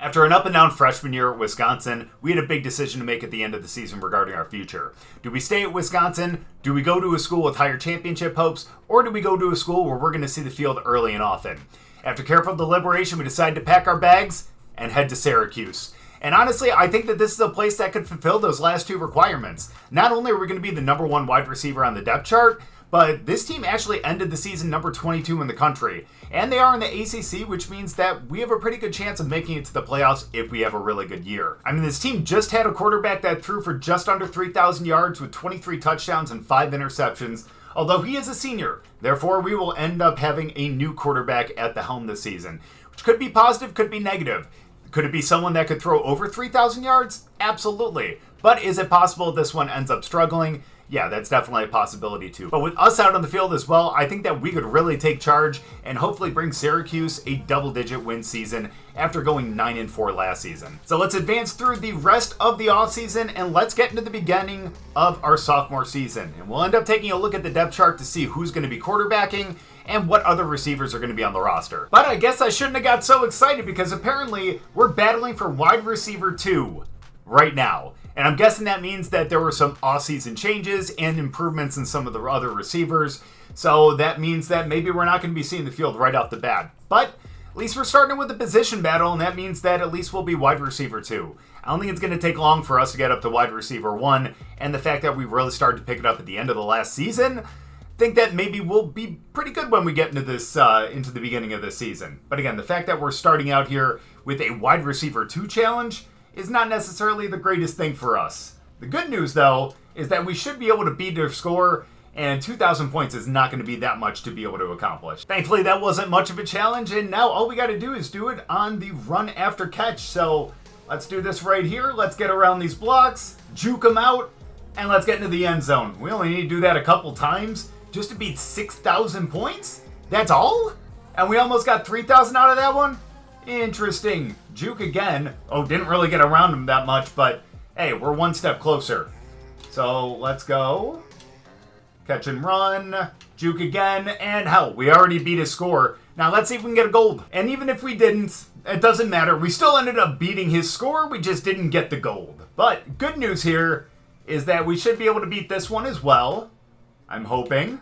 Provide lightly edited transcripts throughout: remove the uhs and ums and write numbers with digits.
After an up-and-down freshman year at Wisconsin, we had a big decision to make at the end of the season regarding our future. Do we stay at Wisconsin? Do we go to a school with higher championship hopes? Or do we go to a school where we're going to see the field early and often? After careful deliberation, we decided to pack our bags and head to Syracuse. And honestly, I think that this is a place that could fulfill those last two requirements. Not only are we going to be the number one wide receiver on the depth chart, but this team actually ended the season number 22 in the country. And they are in the ACC, which means that we have a pretty good chance of making it to the playoffs if we have a really good year. I mean, this team just had a quarterback that threw for just under 3,000 yards with 23 touchdowns and 5 interceptions, although he is a senior. Therefore, we will end up having a new quarterback at the helm this season, which could be positive, could be negative. Could it be someone that could throw over 3,000 yards? Absolutely. But is it possible this one ends up struggling? Yeah, that's definitely a possibility too. But with us out on the field as well, I think that we could really take charge and hopefully bring Syracuse a double-digit win season after going 9-4 last season. So let's advance through the rest of the offseason and let's get into the beginning of our sophomore season. And we'll end up taking a look at the depth chart to see who's going to be quarterbacking and what other receivers are going to be on the roster. But I guess I shouldn't have got so excited because apparently we're battling for wide receiver 2 right now. And I'm guessing that means that there were some off-season changes and improvements in some of the other receivers. So that means that maybe we're not going to be seeing the field right off the bat. But at least we're starting with a position battle, and that means that at least we'll be wide receiver 2. I don't think it's going to take long for us to get up to wide receiver 1. And the fact that we really started to pick it up at the end of the last season, I think that maybe we'll be pretty good when we get into this into the beginning of this season. But again, the fact that we're starting out here with a wide receiver 2 challenge is not necessarily the greatest thing for us. The good news, though, is that we should be able to beat their score, and 2,000 points is not going to be that much to be able to accomplish. Thankfully, that wasn't much of a challenge, and now all we got to do is do it on the run after catch. So let's do this right here. Let's get around these blocks, juke them out, and let's get into the end zone. We only need to do that a couple times just to beat 6,000 points? That's all? And we almost got 3,000 out of that one? Interesting. Juke again. Oh, didn't really get around him that much, but hey, we're one step closer. So let's go. Catch and run. Juke again. And hell, we already beat his score. Now let's see if we can get a gold. And even if we didn't, it doesn't matter. We still ended up beating his score. We just didn't get the gold. But good news here is that we should be able to beat this one as well. I'm hoping.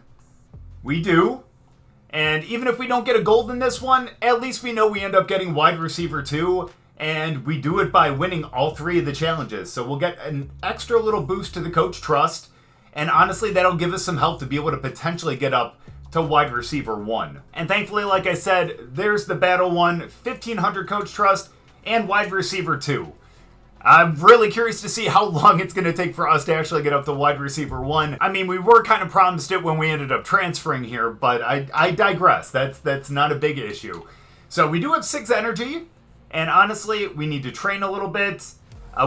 We do. And even if we don't get a gold in this one, at least we know we end up getting wide receiver 2, and we do it by winning all 3 of the challenges. So we'll get an extra little boost to the coach trust, and honestly, that'll give us some help to be able to potentially get up to wide receiver 1. And thankfully, like I said, there's the battle 1, 1,500 coach trust, and wide receiver 2. I'm really curious to see how long it's going to take for us to actually get up to wide receiver 1. I mean, we were kind of promised it when we ended up transferring here, but I digress. That's not a big issue. So we do have 6 energy, and honestly, we need to train a little bit.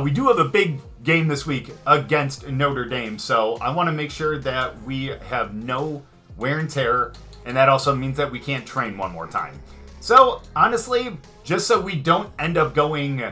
We do have a big game this week against Notre Dame, so I want to make sure that we have no wear and tear, and that also means that we can't train one more time. So honestly, just so we don't end up going,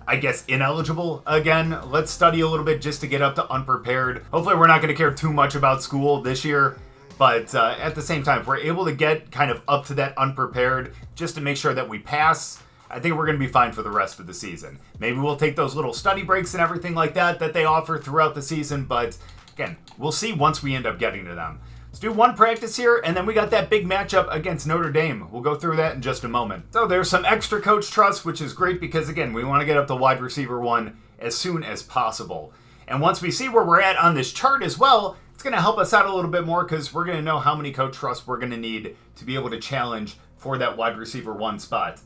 I guess, ineligible again, let's study a little bit just to get up to unprepared. Hopefully we're not going to care too much about school this year, but at the same time, if we're able to get kind of up to that unprepared just to make sure that we pass, I think we're going to be fine for the rest of the season. Maybe we'll take those little study breaks and everything like that they offer throughout the season, but again, we'll see once we end up getting to them. Let's do one practice here, and then we got that big matchup against Notre Dame. We'll go through that in just a moment. So there's some extra coach trust, which is great because, again, we want to get up to wide receiver 1 as soon as possible. And once we see where we're at on this chart as well, it's going to help us out a little bit more because we're going to know how many coach trusts we're going to need to be able to challenge for that wide receiver 1 spot.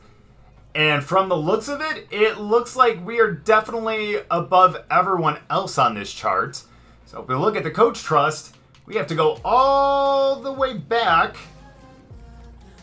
And from the looks of it, it looks like we are definitely above everyone else on this chart. So if we look at the coach trust, we have to go all the way back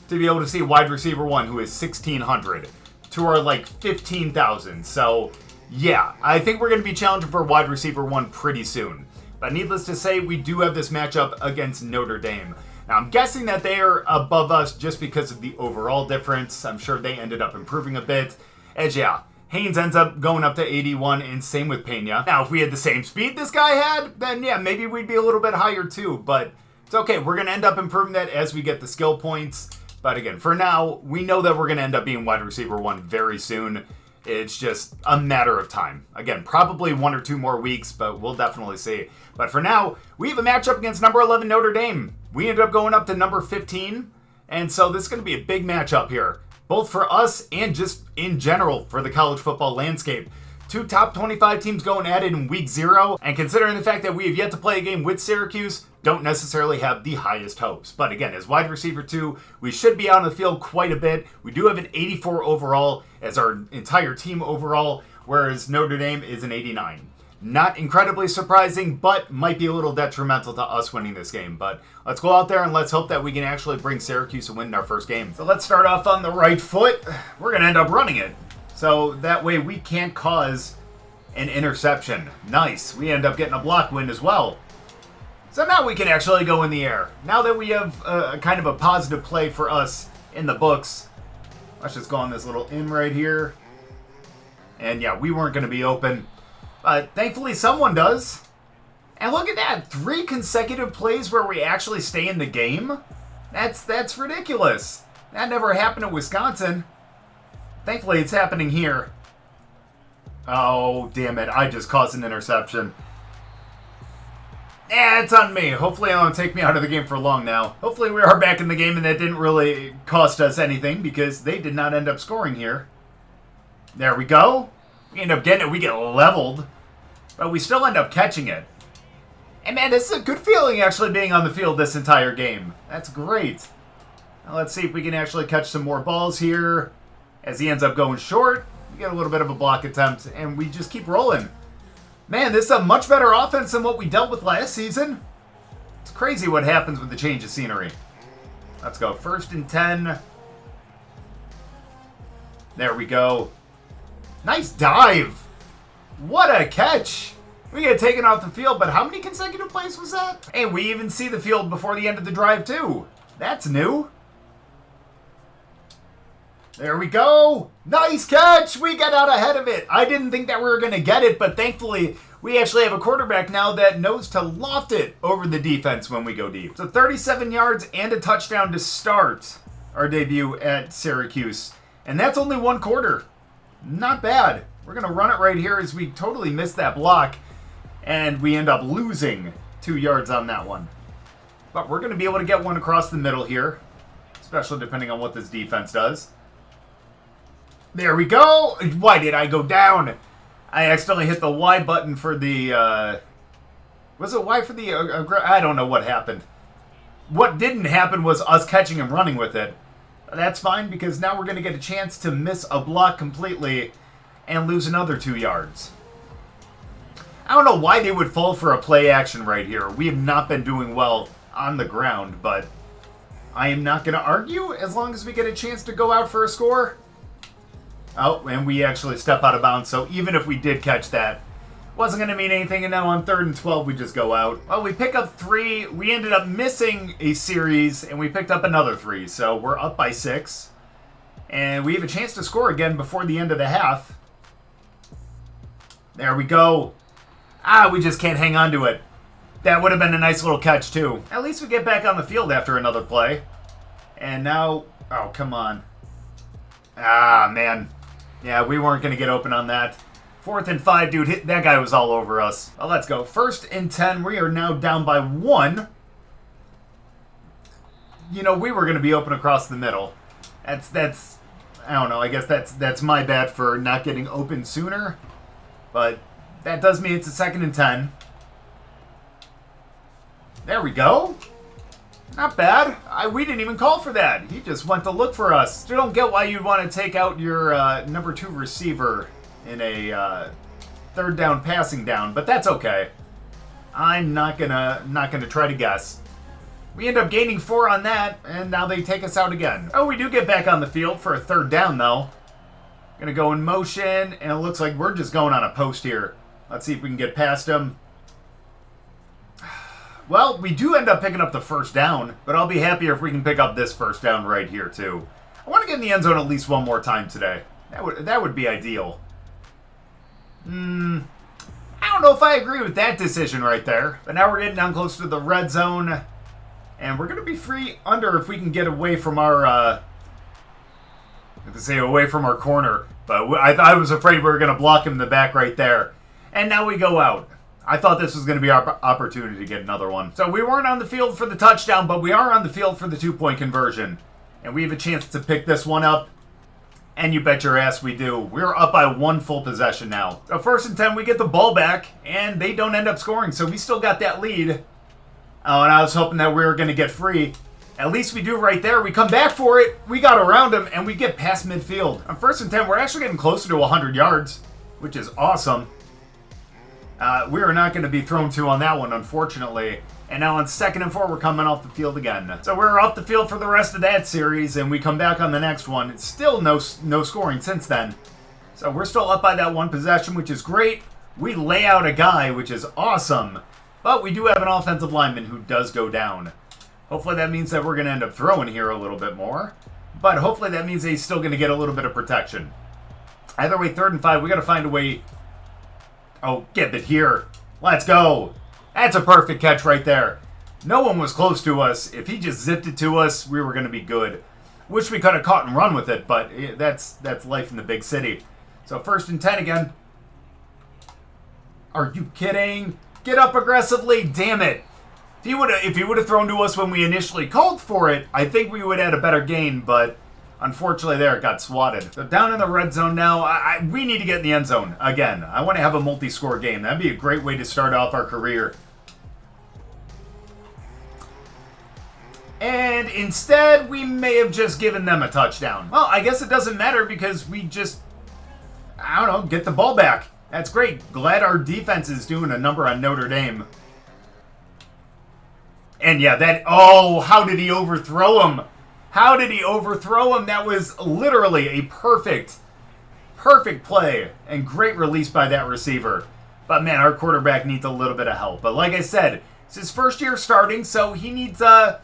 to be able to see wide receiver 1, who is 1,600, to our 15,000. So yeah, I think we're going to be challenging for wide receiver 1 pretty soon. But needless to say, we do have this matchup against Notre Dame. Now, I'm guessing that they are above us just because of the overall difference. I'm sure they ended up improving a bit. As yeah, Haynes ends up going up to 81, and same with Pena. Now, if we had the same speed this guy had, then yeah, maybe we'd be a little bit higher too. But it's okay. We're going to end up improving that as we get the skill points. But again, for now, we know that we're going to end up being wide receiver 1 very soon. It's just a matter of time. Again, probably 1 or 2 more weeks, but we'll definitely see. But for now, we have a matchup against number 11 Notre Dame. We ended up going up to number 15, and so this is going to be a big matchup here, both for us and just in general for the college football landscape. 2 top 25 teams going at it in week 0, and considering the fact that we have yet to play a game with Syracuse, don't necessarily have the highest hopes. But again, as wide receiver 2, we should be out on the field quite a bit. We do have an 84 overall as our entire team overall, whereas Notre Dame is an 89. Not incredibly surprising, but might be a little detrimental to us winning this game. But let's go out there and let's hope that we can actually bring Syracuse a win in our first game. So let's start off on the right foot. We're going to end up running it. So that way we can't cause an interception. Nice. We end up getting a block win as well. So now we can actually go in the air. Now that we have a kind of a positive play for us in the books, let's just go on this little in right here. And yeah, we weren't going to be open. But thankfully someone does. And look at that. 3 consecutive plays where we actually stay in the game. That's ridiculous. That never happened at Wisconsin. Thankfully, it's happening here. Oh, damn it. I just caused an interception. It's on me. Hopefully, it won't take me out of the game for long now. Hopefully, we are back in the game and that didn't really cost us anything because they did not end up scoring here. There we go. We end up getting it. We get leveled. But we still end up catching it. And man, this is a good feeling actually being on the field this entire game. That's great. Now, let's see if we can actually catch some more balls here. As he ends up going short, we get a little bit of a block attempt, and we just keep rolling. Man, this is a much better offense than what we dealt with last season. It's crazy what happens with the change of scenery. Let's go. 1st and 10. There we go. Nice dive. What a catch. We get taken off the field, but how many consecutive plays was that? And we even see the field before the end of the drive, too. That's new. There we go. Nice catch. We got out ahead of it. I didn't think that we were going to get it, but thankfully we actually have a quarterback now that knows to loft it over the defense when we go deep. So 37 yards and a touchdown to start our debut at Syracuse. And that's only 1 quarter. Not bad. We're going to run it right here as we totally missed that block. And we end up losing 2 yards on that one. But we're going to be able to get one across the middle here, especially depending on what this defense does. There we go. Why did I go down? I accidentally hit the Y button for the, was it Y for the, I don't know what happened. What didn't happen was us catching and running with it. That's fine because now we're going to get a chance to miss a block completely and lose another 2 yards. I don't know why they would fall for a play action right here. We have not been doing well on the ground, but I am not going to argue as long as we get a chance to go out for a score. Oh, and we actually step out of bounds, so even if we did catch that, wasn't going to mean anything, and now on 3rd and 12, we just go out. Well, we pick up 3. We ended up missing a series, and we picked up another 3, so we're up by 6. And we have a chance to score again before the end of the half. There we go. We just can't hang on to it. That would have been a nice little catch, too. At least we get back on the field after another play. And now, oh, come on. Man. Yeah, we weren't going to get open on that. 4th and 5, dude. That guy was all over us. Well, let's go. 1st and 10. We are now down by 1. You know, we were going to be open across the middle. That's I don't know. I guess that's my bad for not getting open sooner. But that does mean it's a 2nd and 10. There we go. Not bad. We didn't even call for that. He just went to look for us. I don't get why you'd want to take out your number 2 receiver in a 3rd down passing down, but that's okay. I'm not gonna try to guess. We end up gaining 4 on that, and now they take us out again. Oh, we do get back on the field for a 3rd down though. Gonna go in motion, and it looks like we're just going on a post here. Let's see if we can get past him. Well, we do end up picking up the 1st down, but I'll be happier if we can pick up this 1st down right here, too. I want to get in the end zone at least 1 more time today. That would be ideal. I don't know if I agree with that decision right there. But now we're getting down close to the red zone, and we're going to be free under if we can get away from our to say away from our corner, but I was afraid we were going to block him in the back right there. And now we go out. I thought this was going to be our opportunity to get another one. So we weren't on the field for the touchdown, but we are on the field for the 2-point conversion. And we have a chance to pick this one up. And you bet your ass we do. We're up by 1 full possession now. So 1st and 10, we get the ball back, and they don't end up scoring. So we still got that lead. Oh, and I was hoping that we were going to get free. At least we do right there. We come back for it. We got around him, and we get past midfield. On 1st and 10, we're actually getting closer to 100 yards, which is awesome. We are not going to be thrown to on that one, unfortunately. And now on 2nd and 4, we're coming off the field again. So we're off the field for the rest of that series, and we come back on the next one. It's still no scoring since then. So we're still up by that 1 possession, which is great. We lay out a guy, which is awesome. But we do have an offensive lineman who does go down. Hopefully that means that we're going to end up throwing here a little bit more. But hopefully that means that he's still going to get a little bit of protection. Either way, 3rd and 5, we got to find a way. Oh, get it here. Let's go. That's a perfect catch right there. No one was close to us. If he just zipped it to us, we were going to be good. Wish we could have caught and run with it, but that's life in the big city. So 1st and 10 again. Are you kidding? Get up aggressively. Damn it. If he would have thrown to us when we initially called for it, I think we would have had a better gain, but unfortunately there it got swatted. So down in the red zone now, we need to get in the end zone again. I want to have a multi-score game. That'd be a great way to start off our career. And instead, we may have just given them a touchdown. Well, I guess it doesn't matter because we just, I don't know, get the ball back. That's great. Glad our defense is doing a number on Notre Dame. And yeah, how did he overthrow him? How did he overthrow him? That was literally a perfect play and great release by that receiver. But man, our quarterback needs a little bit of help. But like I said, it's his first year starting, so he needs a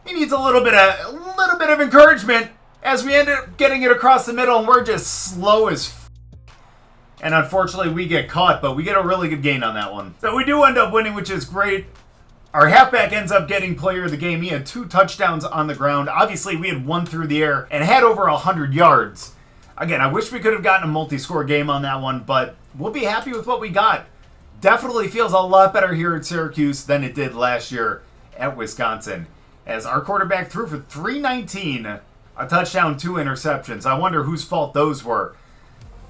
little bit of encouragement as we end up getting it across the middle, and we're just slow as and unfortunately we get caught, but we get a really good gain on that one. So we do end up winning, which is great. Our halfback ends up getting player of the game. He had 2 touchdowns on the ground. Obviously, we had 1 through the air and had over 100 yards. Again, I wish we could have gotten a multi-score game on that one, but we'll be happy with what we got. Definitely feels a lot better here at Syracuse than it did last year at Wisconsin. As our quarterback threw for 319, a touchdown, 2 interceptions. I wonder whose fault those were.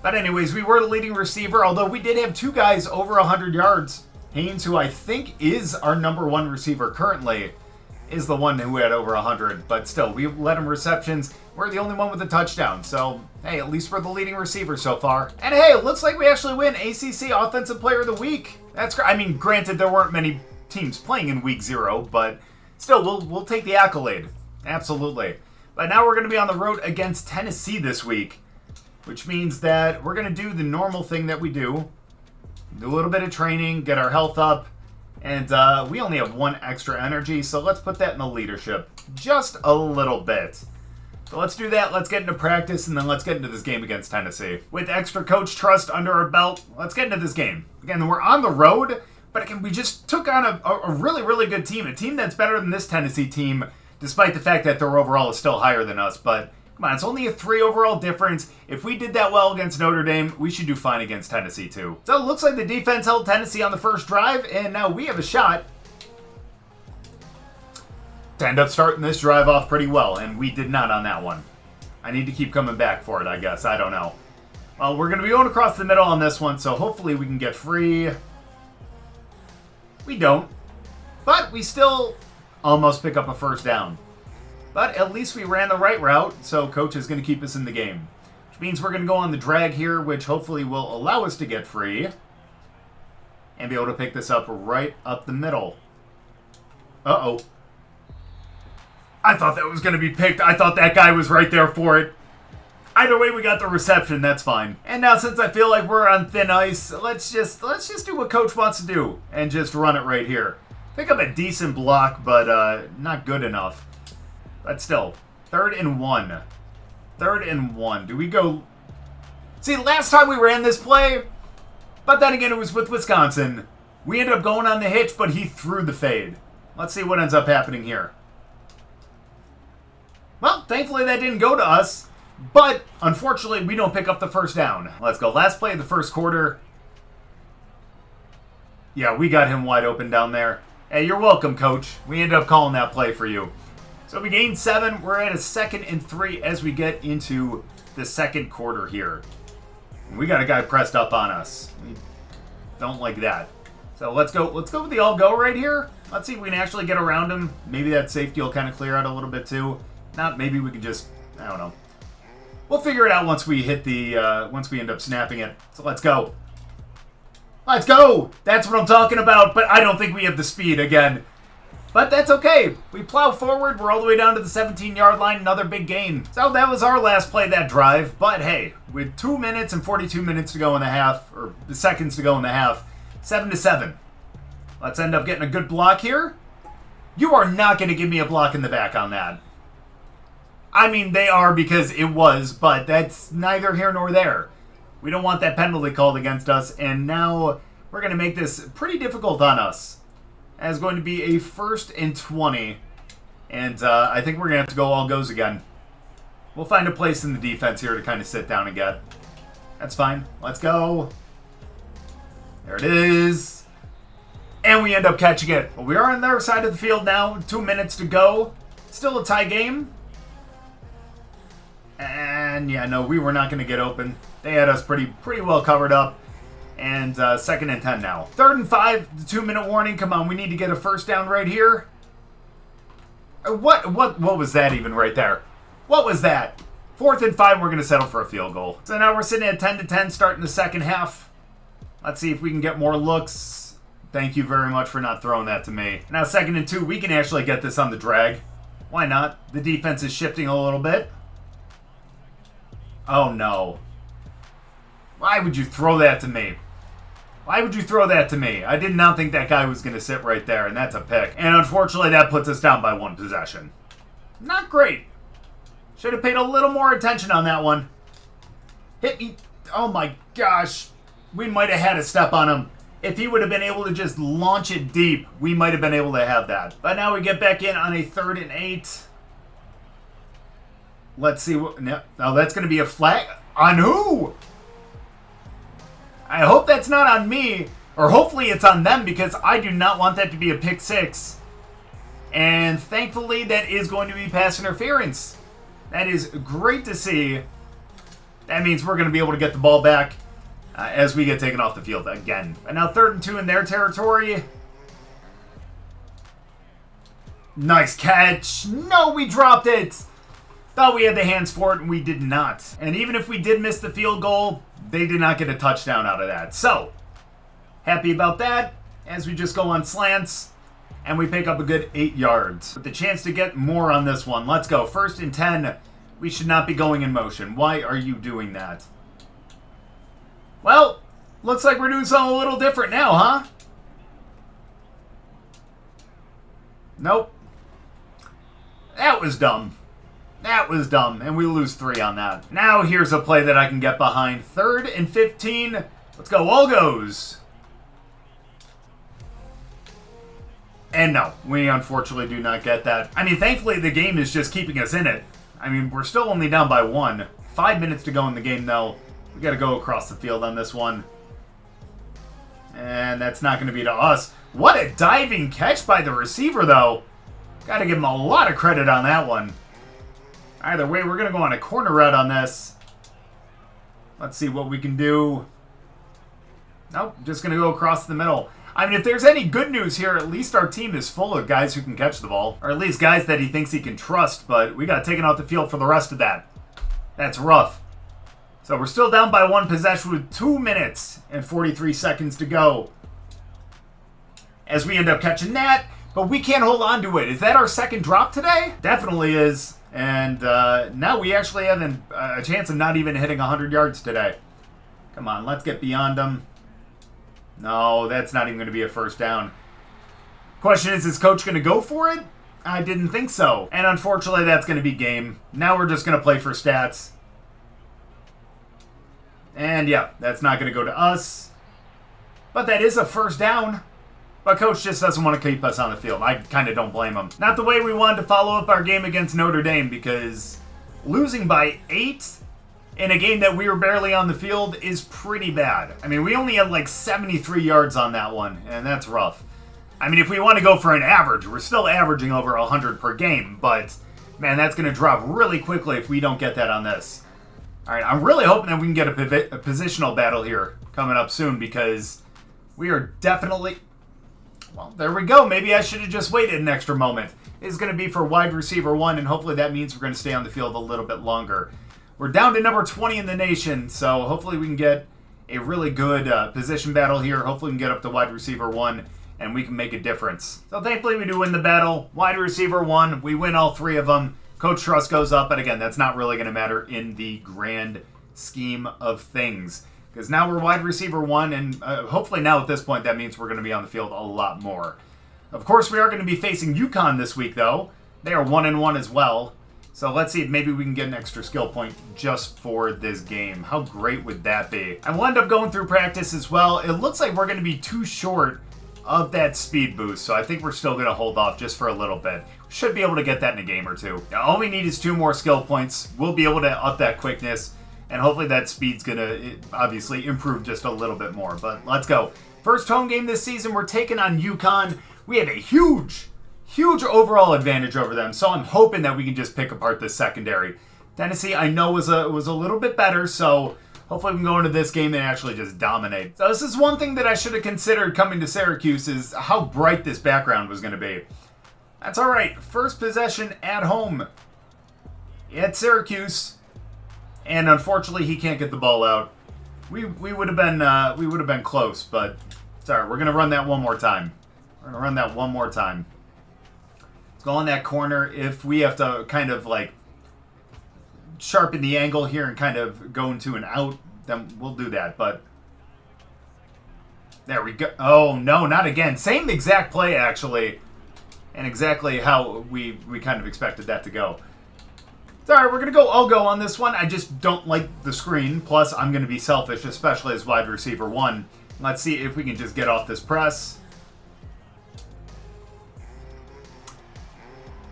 But anyways, we were the leading receiver, although we did have 2 guys over 100 yards. Haynes, who I think is our number 1 receiver currently, is the one who had over 100. But still, we led him receptions. We're the only one with a touchdown. So, hey, at least we're the leading receiver so far. And hey, it looks like we actually win ACC Offensive Player of the Week. That's great. I mean, granted, there weren't many teams playing in Week 0, but still, we'll take the accolade. Absolutely. But now we're going to be on the road against Tennessee this week, which means that we're going to do the normal thing that we do. Do a little bit of training, get our health up, and we only have 1 extra energy, so let's put that in the leadership just a little bit. So let's do that, let's get into practice, and then let's get into this game against Tennessee. With extra coach trust under our belt, let's get into this game. Again, we're on the road, but again, we just took on a really, really good team, a team that's better than this Tennessee team, despite the fact that their overall is still higher than us, but come on, it's only a 3 overall difference. If we did that well against Notre Dame, we should do fine against Tennessee too. So it looks like the defense held Tennessee on the first drive, and now we have a shot to end up starting this drive off pretty well, and we did not on that one. I need to keep coming back for it, I guess. I don't know. Well, we're going to be going across the middle on this one, so hopefully we can get free. We don't, but we still almost pick up a first down. But at least we ran the right route, so coach is going to keep us in the game. Which means we're going to go on the drag here, which hopefully will allow us to get free. And be able to pick this up right up the middle. Uh-oh. I thought that was going to be picked. I thought that guy was right there for it. Either way, we got the reception. That's fine. And now since I feel like we're on thin ice, let's just do what coach wants to do. And just run it right here. Pick up a decent block, but not good enough. But still, 3rd and 1. 3rd and 1. Do we go... See, last time we ran this play, but then again, it was with Wisconsin. We ended up going on the hitch, but he threw the fade. Let's see what ends up happening here. Well, thankfully that didn't go to us. But, unfortunately, we don't pick up the first down. Let's go. Last play of the first quarter. Yeah, we got him wide open down there. Hey, you're welcome, coach. We ended up calling that play for you. So we gained 7. We're at a 2nd and 3 as we get into the second quarter here. We got a guy pressed up on us. We don't like that. So let's go with the all-go right here. Let's see if we can actually get around him. Maybe that safety will kind of clear out a little bit too. Not, maybe we can just, I don't know. We'll figure it out once we hit the, once we end up snapping it. So let's go. Let's go! That's what I'm talking about, but I don't think we have the speed again. But that's okay. We plow forward. We're all the way down to the 17-yard line. Another big gain. So that was our last play of that drive. But hey, with 2 minutes and 42 minutes to go in the half, or the seconds to go in the half, 7-7. Let's end up getting a good block here. You are not going to give me a block in the back on that. I mean, they are because it was, but that's neither here nor there. We don't want that penalty called against us, and now we're going to make this pretty difficult on us. As going to be a 1st and 20, and I think we're going to have to go all goes again. We'll find a place in the defense here to kind of sit down and get. That's fine. Let's go. There it is. And we end up catching it. Well, we are on their side of the field now. 2 minutes to go. Still a tie game. And yeah, no, we were not going to get open. They had us pretty well covered up. And 2nd and 10 now. 3rd and 5, the 2-minute warning. Come on, we need to get a first down right here. What was that even right there? What was that? 4th and 5, we're going to settle for a field goal. So now we're sitting at 10-10, starting the second half. Let's see if we can get more looks. Thank you very much for not throwing that to me. Now 2nd and 2, we can actually get this on the drag. Why not? The defense is shifting a little bit. Oh no. Why would you throw that to me? Why would you throw that to me? I did not think that guy was going to sit right there, and that's a pick. And unfortunately, that puts us down by 1 possession. Not great. Should have paid a little more attention on that one. Hit me. Oh my gosh. We might have had a step on him. If he would have been able to just launch it deep, we might have been able to have that. But now we get back in on a 3rd and 8. Let's see what... No, that's going to be a flag. On who? I hope that's not on me, or hopefully it's on them, because I do not want that to be a pick 6. And thankfully, that is going to be pass interference. That is great to see. That means we're going to be able to get the ball back as we get taken off the field again. And now 3rd and 2 in their territory. Nice catch. No, we dropped it. Thought we had the hands for it, and we did not. And even if we did miss the field goal, they did not get a touchdown out of that. So, happy about that as we just go on slants, and we pick up a good 8 yards. With the chance to get more on this one. Let's go. 1st and 10. We should not be going in motion. Why are you doing that? Well, looks like we're doing something a little different now, huh? Nope. That was dumb. That was dumb, and we lose 3 on that. Now here's a play that I can get behind. 3rd and 15. Let's go. All goes. And no, we unfortunately do not get that. I mean, thankfully the game is just keeping us in it. I mean, we're still only down by 1. 5 minutes to go in the game, though. We got to go across the field on this one. And that's not going to be to us. What a diving catch by the receiver, though. Got to give him a lot of credit on that one. Either way, we're going to go on a corner route on this. Let's see what we can do. Nope, just going to go across the middle. I mean, if there's any good news here, at least our team is full of guys who can catch the ball. Or at least guys that he thinks he can trust, but we got taken off the field for the rest of that. That's rough. So we're still down by 1 possession with 2 minutes and 43 seconds to go. As we end up catching that, but we can't hold on to it. Is that our second drop today? Definitely is. And now we actually have a chance of not even hitting 100 yards today. Come on, let's get beyond them. No, that's not even going to be a first down. Question is coach going to go for it? I didn't think so. And unfortunately, that's going to be game. Now we're just going to play for stats. And yeah, that's not going to go to us. But that is a first down. But Coach just doesn't want to keep us on the field. I kind of don't blame him. Not the way we wanted to follow up our game against Notre Dame, because losing by 8 in a game that we were barely on the field is pretty bad. I mean, we only had like 73 yards on that one, and that's rough. I mean, if we want to go for an average, we're still averaging over 100 per game, but man, that's going to drop really quickly if we don't get that on this. All right, I'm really hoping that we can get a positional battle here coming up soon, because we are definitely... Well, there we go. Maybe I should have just waited an extra moment. It's going to be for wide receiver 1, and hopefully that means we're going to stay on the field a little bit longer. We're down to number 20 in the nation, so hopefully we can get a really good position battle here. Hopefully we can get up to wide receiver 1, and we can make a difference. So thankfully we do win the battle. Wide receiver 1, we win all 3 of them. Coach Trust goes up, but again, that's not really going to matter in the grand scheme of things. Because now we're wide receiver 1, and hopefully now at this point that means we're going to be on the field a lot more. Of course, we are going to be facing UConn this week, though. They are 1-1 as well. So let's see if maybe we can get an extra skill point just for this game. How great would that be? And we'll end up going through practice as well. It looks like we're going to be too short of that speed boost, so I think we're still going to hold off just for a little bit. We should be able to get that in a game or 2. Now, all we need is 2 more skill points. We'll be able to up that quickness, and hopefully that speed's going to obviously improve just a little bit more. But let's go. First home game this season, we're taking on UConn. We have a huge overall advantage over them, so I'm hoping that we can just pick apart this secondary. Tennessee, I know, was a little bit better, so hopefully we can go into this game and actually just dominate. So this is one thing that I should have considered coming to Syracuse, is how bright this background was going to be. That's all right. First possession at home at Syracuse, and unfortunately he can't get the ball out. We would have been close, but it's all right. We're going to run that one more time. Let's go on that corner. If we have to kind of like sharpen the angle here and kind of go into an out, then we'll do that. But there we go. Oh, no, not again. Same exact play, actually, and exactly how we kind of expected that to go. It's all right, we're going to go all-go on this one. I just don't like the screen. Plus, I'm going to be selfish, especially as wide receiver 1. Let's see if we can just get off this press.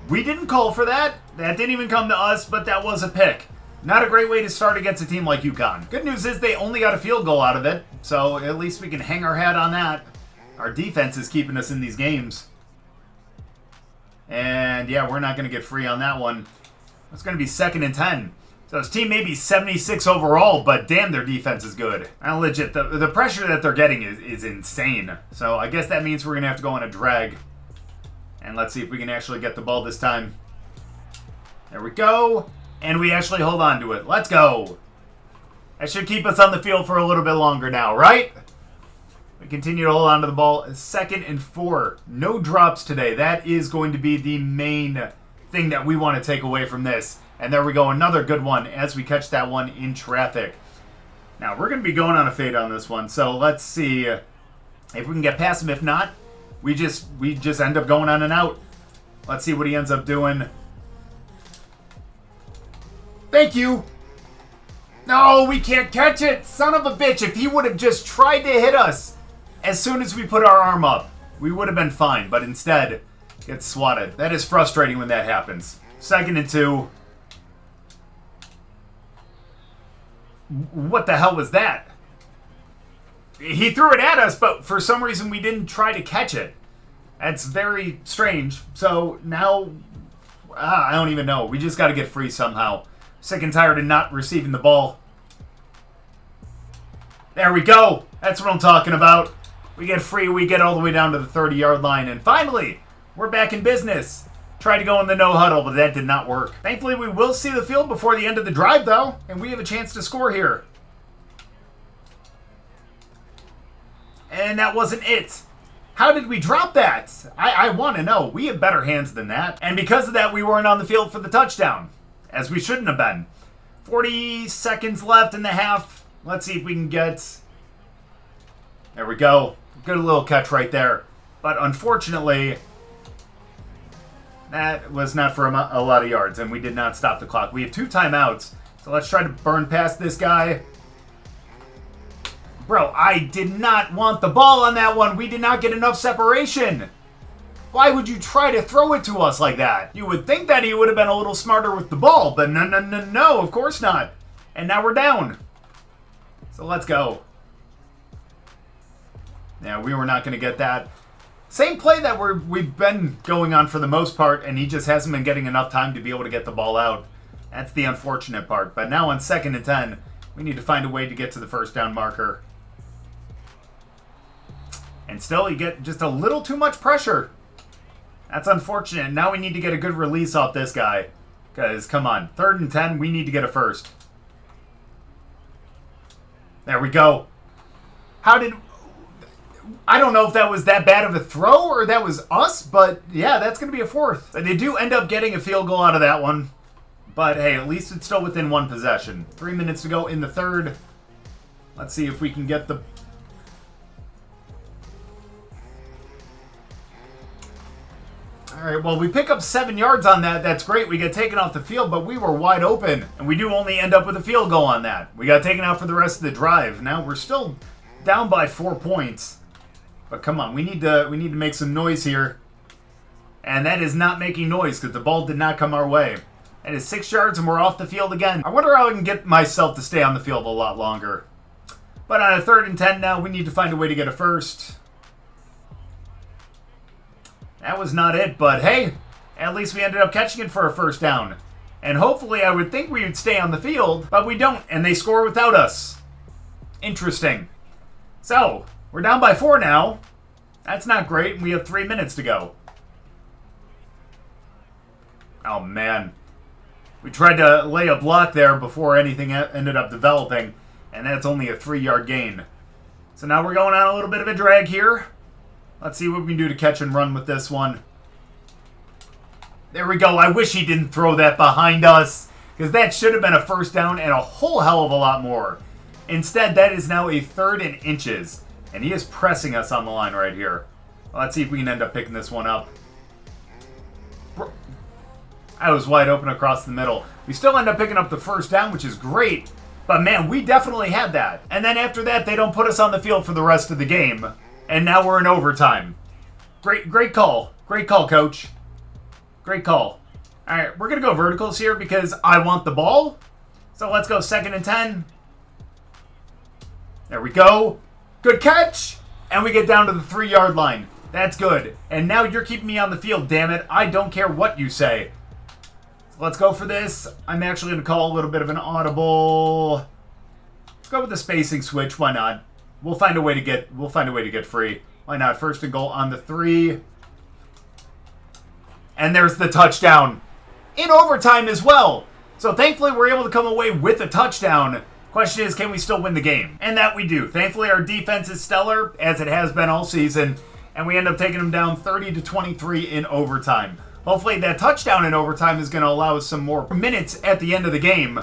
We didn't call for that. That didn't even come to us, but that was a pick. Not a great way to start against a team like UConn. Good news is they only got a field goal out of it, so at least we can hang our hat on that. Our defense is keeping us in these games. And yeah, we're not going to get free on that one. It's going to be 2nd and 10. So this team may be 76 overall, but damn, their defense is good. And legit, the pressure that they're getting is insane. So I guess that means we're going to have to go on a drag. And let's see if we can actually get the ball this time. There we go. And we actually hold on to it. Let's go. That should keep us on the field for a little bit longer now, right? We continue to hold on to the ball. 2nd and 4. No drops today. That is going to be the main thing that we want to take away from this. And there we go. Another good one as we catch that one in traffic. Now, we're going to be going on a fade on this one. So let's see if we can get past him. If not, we just end up going on and out. Let's see what he ends up doing. Thank you. No, we can't catch it. Son of a bitch. If he would have just tried to hit us as soon as we put our arm up, we would have been fine. But instead, gets swatted. That is frustrating when that happens. 2nd and 2. What the hell was that? He threw it at us, but for some reason we didn't try to catch it. That's very strange. So now, I don't even know. We just got to get free somehow. Sick and tired of not receiving the ball. There we go. That's what I'm talking about. We get free. We get all the way down to the 30-yard line. And finally, we're back in business. Tried to go in the no huddle, but that did not work. Thankfully, we will see the field before the end of the drive, though. And we have a chance to score here. And that wasn't it. How did we drop that? I want to know. We have better hands than that. And because of that, we weren't on the field for the touchdown, as we shouldn't have been. 40 seconds left in the half. Let's see if we can get... There we go. Good little catch right there. But unfortunately, that was not for a lot of yards, and we did not stop the clock. We have 2 timeouts, so let's try to burn past this guy. Bro, I did not want the ball on that one. We did not get enough separation. Why would you try to throw it to us like that? You would think that he would have been a little smarter with the ball, but no, of course not. And now we're down. So let's go. Yeah, we were not going to get that. Same play that we've been going on for the most part, and he just hasn't been getting enough time to be able to get the ball out. That's the unfortunate part. But now on 2nd and 10, we need to find a way to get to the first down marker. And still, you get just a little too much pressure. That's unfortunate. Now we need to get a good release off this guy. Because, come on, 3rd and 10, we need to get a first. There we go. I don't know if that was that bad of a throw or that was us, but yeah, that's going to be a 4th. They do end up getting a field goal out of that one. But hey, at least it's still within 1 possession. 3 minutes to go in the 3rd. Let's see if we can get the... Alright, well, we pick up 7 yards on that. That's great. We get taken off the field, but we were wide open. And we do only end up with a field goal on that. We got taken out for the rest of the drive. Now we're still down by 4 points. But come on, we need to make some noise here. And that is not making noise because the ball did not come our way. That is 6 yards and we're off the field again. I wonder how I can get myself to stay on the field a lot longer. But on a 3rd and 10 now, we need to find a way to get a first. That was not it, but hey, at least we ended up catching it for a first down. And hopefully I would think we would stay on the field, but we don't, and they score without us. Interesting. So, we're down by 4 now. That's not great, and we have 3 minutes to go. Oh, man. We tried to lay a block there before anything ended up developing, and that's only a 3-yard gain. So now we're going on a little bit of a drag here. Let's see what we can do to catch and run with this one. There we go. I wish he didn't throw that behind us, because that should have been a first down and a whole hell of a lot more. Instead, that is now a 3rd and inches, and he is pressing us on the line right here. Well, let's see if we can end up picking this one up. I was wide open across the middle. We still end up picking up the first down, which is great. But man, we definitely had that. And then after that, they don't put us on the field for the rest of the game. And now we're in overtime. Great call. Great call, coach. Great call. All right, we're going to go verticals here because I want the ball. So let's go 2nd and 10. There we go. Good catch. And we get down to the 3-yard line. That's good. And now you're keeping me on the field, damn it. I don't care what you say. So let's go for this. I'm actually going to call a little bit of an audible. Let's go with the spacing switch. Why not? We'll find a way to get free. Why not? 1st and goal on the 3. And there's the touchdown. In overtime as well. So thankfully we're able to come away with a touchdown. Question is, can we still win the game? And that we do. Thankfully our defense is stellar, as it has been all season. And we end up taking them down 30-23 in overtime. Hopefully that touchdown in overtime is going to allow us some more minutes at the end of the game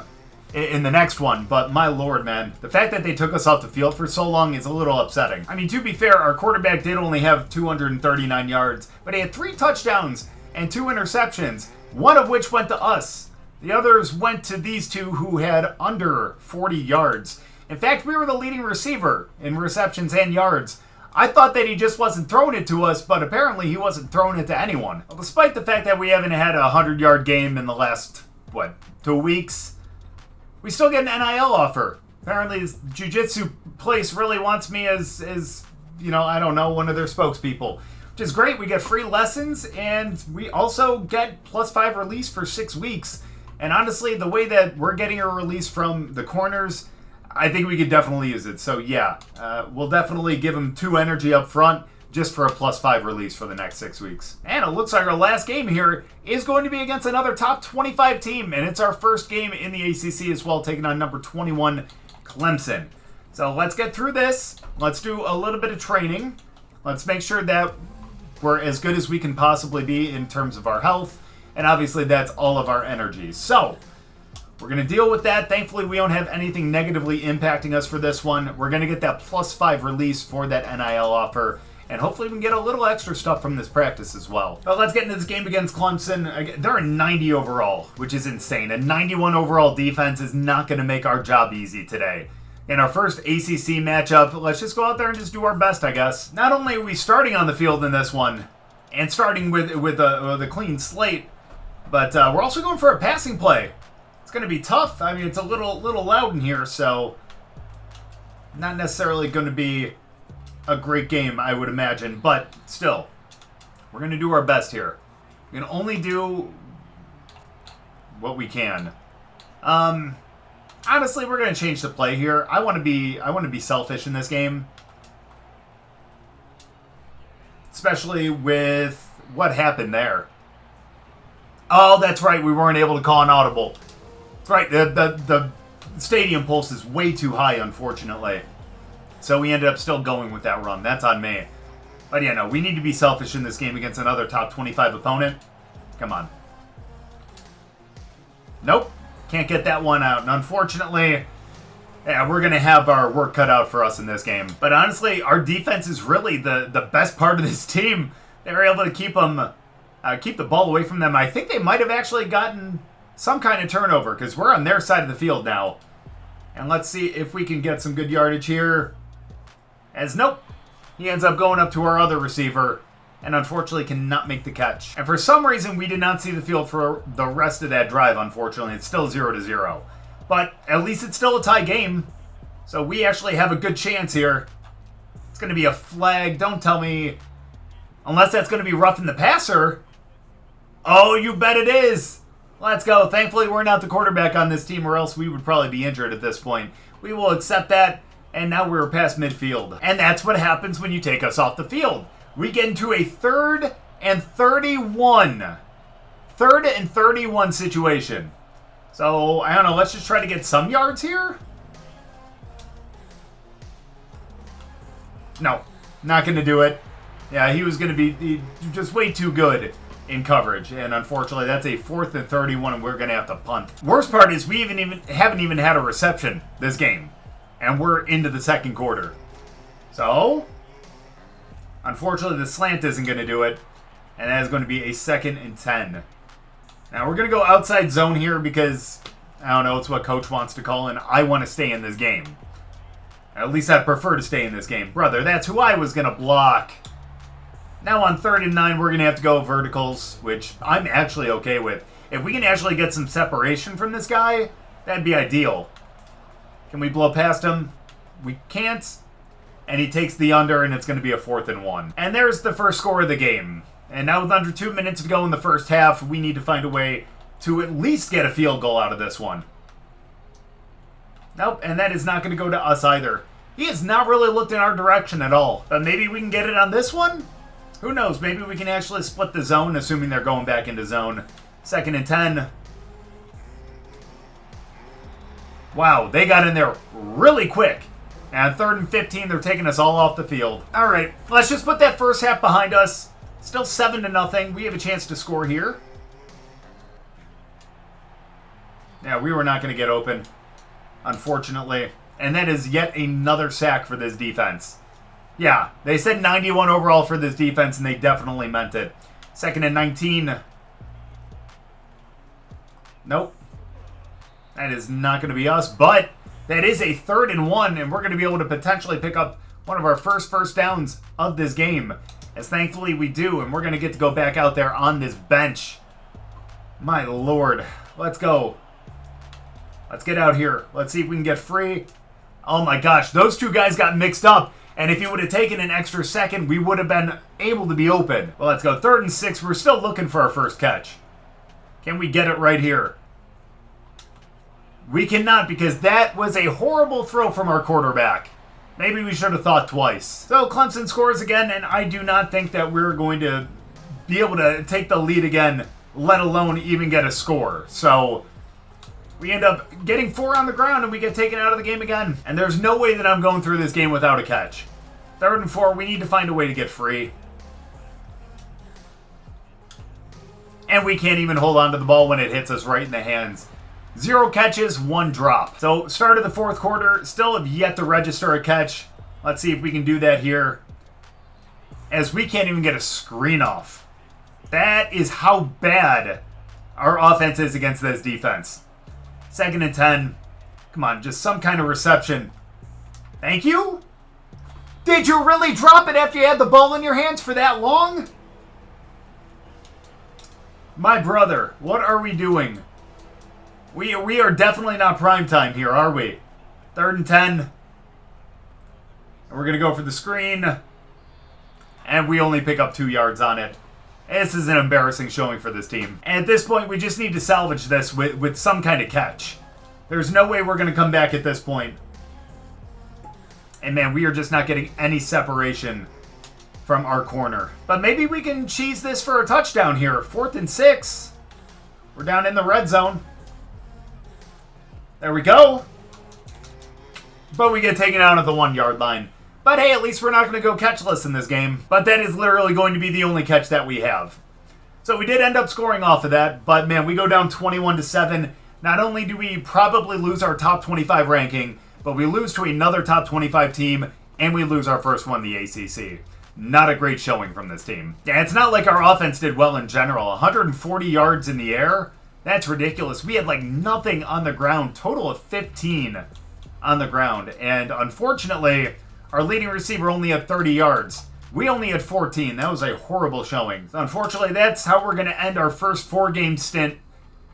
in the next one. But my lord, man, the fact that they took us off the field for so long is a little upsetting. I mean, to be fair, our quarterback did only have 239 yards, but he had 3 touchdowns and 2 interceptions, one of which went to us. The others went to these two who had under 40 yards. In fact, we were the leading receiver in receptions and yards. I thought that he just wasn't throwing it to us, but apparently he wasn't throwing it to anyone. Well, despite the fact that we haven't had a 100-yard game in the last, 2 weeks, we still get an NIL offer. Apparently this jiu-jitsu place really wants me as I don't know, one of their spokespeople. Which is great. We get free lessons, and we also get +5 release for 6 weeks. And honestly, the way that we're getting a release from the corners, I think we could definitely use it. So yeah, we'll definitely give them 2 energy up front just for a +5 release for the next 6 weeks. And it looks like our last game here is going to be against another top 25 team, and it's our first game in the ACC as well, taking on number 21, Clemson. So let's get through this. Let's do a little bit of training. Let's make sure that we're as good as we can possibly be in terms of our health, and obviously that's all of our energy. So we're going to deal with that. Thankfully, we don't have anything negatively impacting us for this one. We're going to get that +5 release for that NIL offer, and hopefully we can get a little extra stuff from this practice as well. But let's get into this game against Clemson. They're a 90 overall, which is insane. A 91 overall defense is not going to make our job easy today. In our first ACC matchup, let's just go out there and just do our best, I guess. Not only are we starting on the field in this one, and starting with a clean slate, but we're also going for a passing play. It's going to be tough. I mean, it's a little loud in here, so not necessarily going to be a great game, I would imagine. But still, we're going to do our best here. We can only do what we can. Honestly, we're going to change the play here. I want to be selfish in this game, especially with what happened there. Oh, that's right. We weren't able to call an audible. That's right. The stadium pulse is way too high, unfortunately. So we ended up still going with that run. That's on me. But yeah, no, we need to be selfish in this game against another top 25 opponent. Come on. Nope. Can't get that one out. And unfortunately, yeah, we're going to have our work cut out for us in this game. But honestly, our defense is really the best part of this team. They were able to keep the ball away from them. I think they might have actually gotten some kind of turnover because we're on their side of the field now. And let's see if we can get some good yardage here. As nope, he ends up going up to our other receiver and unfortunately cannot make the catch. And for some reason, we did not see the field for the rest of that drive, unfortunately. It's still 0-0. But at least it's still a tie game. So we actually have a good chance here. It's going to be a flag. Don't tell me. Unless that's going to be roughing the passer. Oh, you bet it is. Let's go. Thankfully, we're not the quarterback on this team, or else we would probably be injured at this point. We will accept that. And now we're past midfield. And that's what happens when you take us off the field. We get into a 3rd and 31. 3rd and 31 situation. So, I don't know. Let's just try to get some yards here. No. Not going to do it. Yeah, he was going to be just way too good in coverage. And unfortunately, that's a 4th and 31, and we're going to have to punt. Worst part is we haven't even had a reception this game. And we're into the second quarter. So, unfortunately, the slant isn't going to do it. And that is going to be a 2nd and 10. Now, we're going to go outside zone here because, I don't know, it's what coach wants to call, and I want to stay in this game. At least I'd prefer to stay in this game. Brother, that's who I was going to block. Now on 3rd and 9, we're going to have to go verticals, which I'm actually okay with. If we can actually get some separation from this guy, that'd be ideal. Can we blow past him? We can't. And he takes the under, and it's going to be a 4th and 1. And there's the first score of the game. And now with under 2 minutes to go in the first half, we need to find a way to at least get a field goal out of this one. Nope, and that is not going to go to us either. He has not really looked in our direction at all. But maybe we can get it on this one? Who knows? Maybe we can actually split the zone, assuming they're going back into zone. 2nd and 10. Wow, they got in there really quick. And 3rd and 15, they're taking us all off the field. All right, let's just put that first half behind us. Still 7-0. We have a chance to score here. Yeah, we were not going to get open, unfortunately. And that is yet another sack for this defense. Yeah, they said 91 overall for this defense, and they definitely meant it. 2nd and 19. Nope. That is not going to be us, but that is a 3rd and 1, and we're going to be able to potentially pick up one of our first downs of this game, as thankfully we do, and we're going to get to go back out there on this bench. My lord. Let's go. Let's get out here. Let's see if we can get free. Oh my gosh, those two guys got mixed up, and if he would have taken an extra second, we would have been able to be open. Well, let's go. 3rd and 6. We're still looking for our first catch. Can we get it right here? We cannot, because that was a horrible throw from our quarterback. Maybe we should have thought twice. So Clemson scores again, and I do not think that we're going to be able to take the lead again, let alone even get a score. So we end up getting 4 on the ground, and we get taken out of the game again. And there's no way that I'm going through this game without a catch. 3rd and 4, we need to find a way to get free. And we can't even hold on to the ball when it hits us right in the hands. 0 catches, 1 drop. So, start of the 4th quarter, still have yet to register a catch. Let's see if we can do that here. As we can't even get a screen off. That is how bad our offense is against this defense. 2nd and 10. Come on, just some kind of reception. Thank you. Did you really drop it after you had the ball in your hands for that long? My brother, what are we doing? We are definitely not prime time here, are we? 3rd and 10. And we're going to go for the screen. And we only pick up 2 yards on it. This is an embarrassing showing for this team. And at this point, we just need to salvage this with some kind of catch. There's no way we're going to come back at this point. And man, we are just not getting any separation from our corner. But maybe we can cheese this for a touchdown here. 4th and 6. We're down in the red zone. There we go. But we get taken out at the 1-yard line. But hey, at least we're not going to go catchless in this game. But that is literally going to be the only catch that we have. So we did end up scoring off of that. But man, we go down 21-7. Not only do we probably lose our top 25 ranking, but we lose to another top 25 team, and we lose our first one, the ACC. Not a great showing from this team. Yeah, it's not like our offense did well in general. 140 yards in the air? That's ridiculous. We had like nothing on the ground. Total of 15 on the ground. And unfortunately, our leading receiver only had 30 yards. We only had 14. That was a horrible showing. Unfortunately, that's how we're going to end our first 4-game stint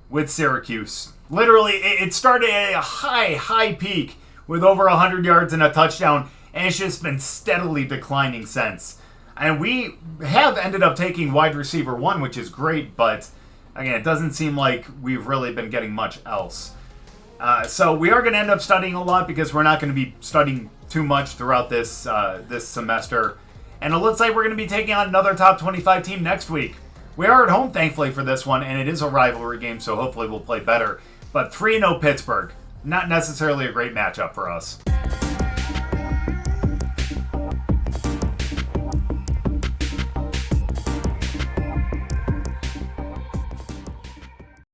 with Syracuse. Literally, it started at a high peak with over 100 yards and a touchdown, and it's just been steadily declining since. And we have ended up taking wide receiver 1, which is great, but again, it doesn't seem like we've really been getting much else. So we are going to end up studying a lot because we're not going to be studying too much throughout this this semester. And it looks like we're going to be taking on another top 25 team next week. We are at home, thankfully, for this one, and it is a rivalry game, so hopefully we'll play better. But 3-0 Pittsburgh, not necessarily a great matchup for us.